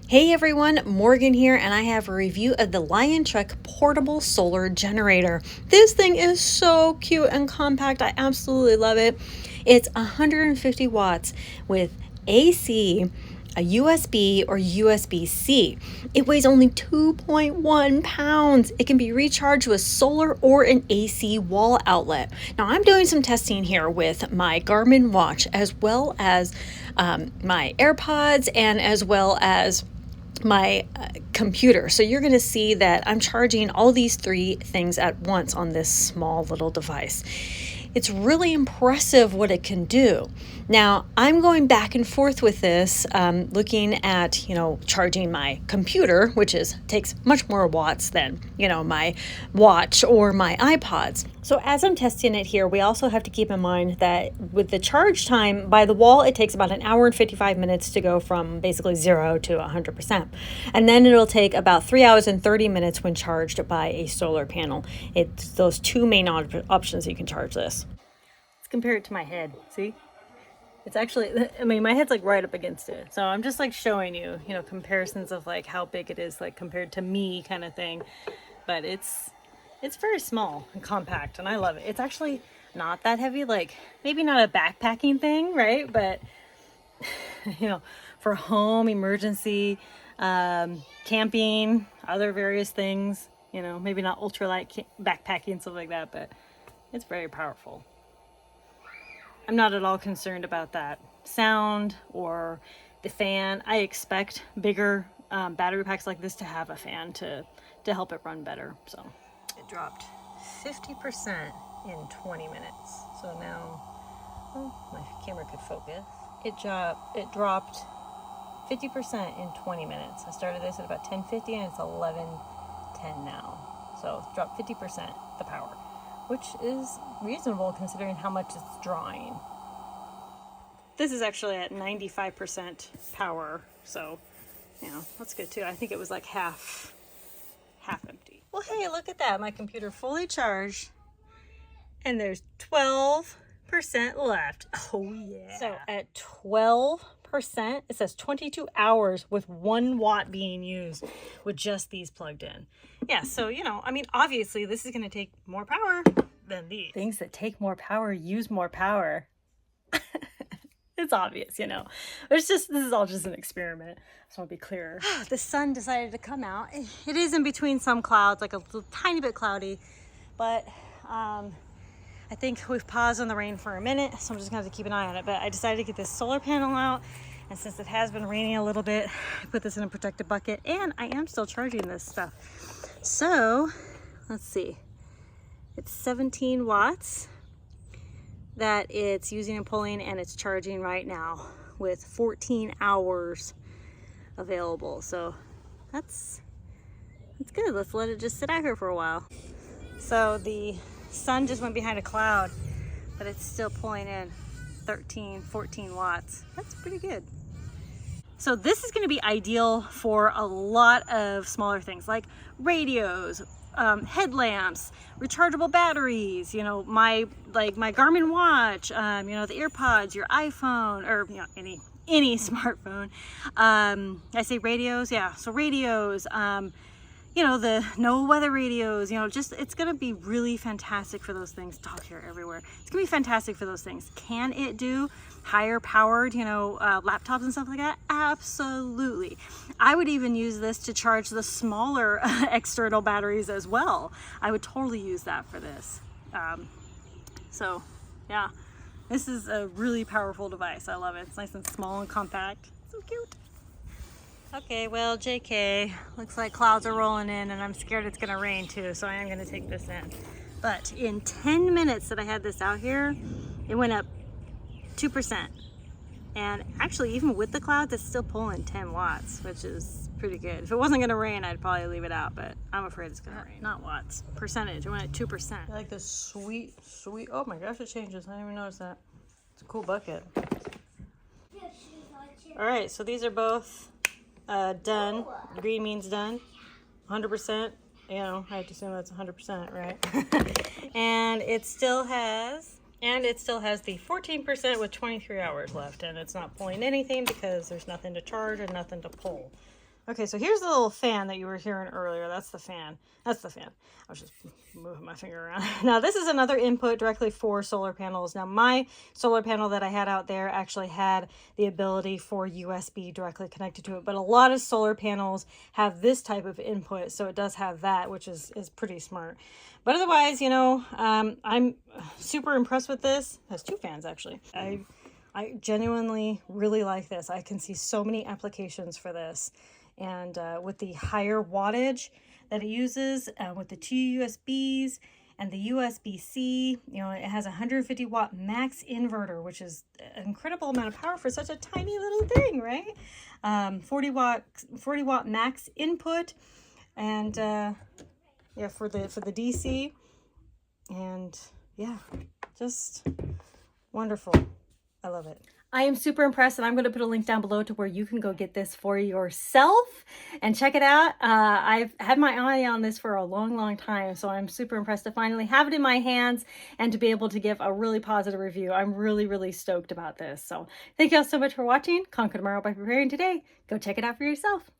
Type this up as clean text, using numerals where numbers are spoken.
Hey everyone, Morgan here, and I have a review of the Lion Trek portable solar generator. This thing is so cute and compact. I absolutely love it. It's 150 watts with AC, a USB or USB-C. It weighs only 2.1 pounds. It can be recharged with solar or an AC wall outlet. Now I'm doing some testing here with my Garmin watch as well as my AirPods and as well as my computer. So you're going to see that I'm charging all these three things at once on this small little device. It's really impressive what it can do. Now, I'm going back and forth with this, looking at, charging my computer, which takes much more watts than, my watch or my iPods. So as I'm testing it here, we also have to keep in mind that with the charge time by the wall, it takes about an hour and 55 minutes to go from basically 0 to 100%. And then it'll take about 3 hours and 30 minutes when charged by a solar panel. It's those two main options you can charge this. Let's compare it to my head. See? It's actually, my head's like right up against it. So I'm just like showing you, comparisons of like how big it is, like compared to me kind of thing. But it's very small and compact, and I love it. It's actually not that heavy, like maybe not a backpacking thing, right? But for home, emergency, camping, other various things, maybe not ultralight backpacking, stuff like that, but it's very powerful. I'm not at all concerned about that sound or the fan. I expect bigger battery packs like this to have a fan to help it run better. So it dropped 50% in 20 minutes. So now, my camera could focus. It dropped 50% in 20 minutes. I started this at about 10:50 and it's 11:10 now. So it's dropped 50% the power, which is reasonable considering how much it's drawing. This is actually at 95% power, so that's good too. I think it was like half empty. Well, hey, look at that. My computer fully charged, and there's 12% left. Oh yeah. So at 12%, it says 22 hours with 1 watt being used with just these plugged in. Yeah, so obviously this is going to take more power than these. Things that take more power use more power. It's obvious, This is all just an experiment. I just want to be clear. The sun decided to come out. It is in between some clouds, like a little, tiny bit cloudy, but I think we've paused on the rain for a minute, so I'm just going to have to keep an eye on it. But I decided to get this solar panel out, and since it has been raining a little bit, I put this in a protected bucket, and I am still charging this stuff. So, let's see. It's 17 watts that it's using and pulling, and it's charging right now with 14 hours available. So that's good. Let's let it just sit out here for a while. So the sun just went behind a cloud, but it's still pulling in 14 watts. That's pretty good. So this is going to be ideal for a lot of smaller things like radios, headlamps, rechargeable batteries, my Garmin watch, the AirPods, your iPhone, or any smartphone. I say radios, yeah. So radios, the no weather radios, it's going to be really fantastic for those things. Dog hair everywhere. It's going to be fantastic for those things. Can it do higher powered, laptops and stuff like that? Absolutely. I would even use this to charge the smaller external batteries as well. I would totally use that for this. So yeah, this is a really powerful device. I love it. It's nice and small and compact. So cute. Okay, well, JK, looks like clouds are rolling in and I'm scared it's gonna rain too, so I am gonna take this in. But in 10 minutes that I had this out here, it went up 2%. And actually, even with the clouds, it's still pulling 10 watts, which is pretty good. If it wasn't gonna rain, I'd probably leave it out, but I'm afraid it's gonna rain. Not watts, percentage, it went at 2%. I like this sweet, oh my gosh, it changes. I didn't even notice that. It's a cool bucket. All right, so these are both done. Green means done. 100%. I have to assume that's 100%, right? And it still has the 14% with 23 hours left, and it's not pulling anything because there's nothing to charge and nothing to pull. Okay, so here's the little fan that you were hearing earlier. That's the fan. That's the fan. I was just moving my finger around. Now, this is another input directly for solar panels. Now, my solar panel that I had out there actually had the ability for USB directly connected to it, but a lot of solar panels have this type of input, so it does have that, which is pretty smart. But otherwise, you know, I'm super impressed with this. It has two fans, actually. I genuinely really like this. I can see so many applications for this. And with the higher wattage that it uses, with the two USBs and the USB-C, you know, it has a 150 watt max inverter, which is an incredible amount of power for such a tiny little thing, right? 40 watt max input, and yeah, for the DC, and yeah, just wonderful. I love it. I am super impressed, and I'm going to put a link down below to where you can go get this for yourself and check it out. I've had my eye on this for a long time, so I'm super impressed to finally have it in my hands and to be able to give a really positive review. I'm really stoked about this. So thank you all so much for watching. Conquer tomorrow by preparing today. Go check it out for yourself.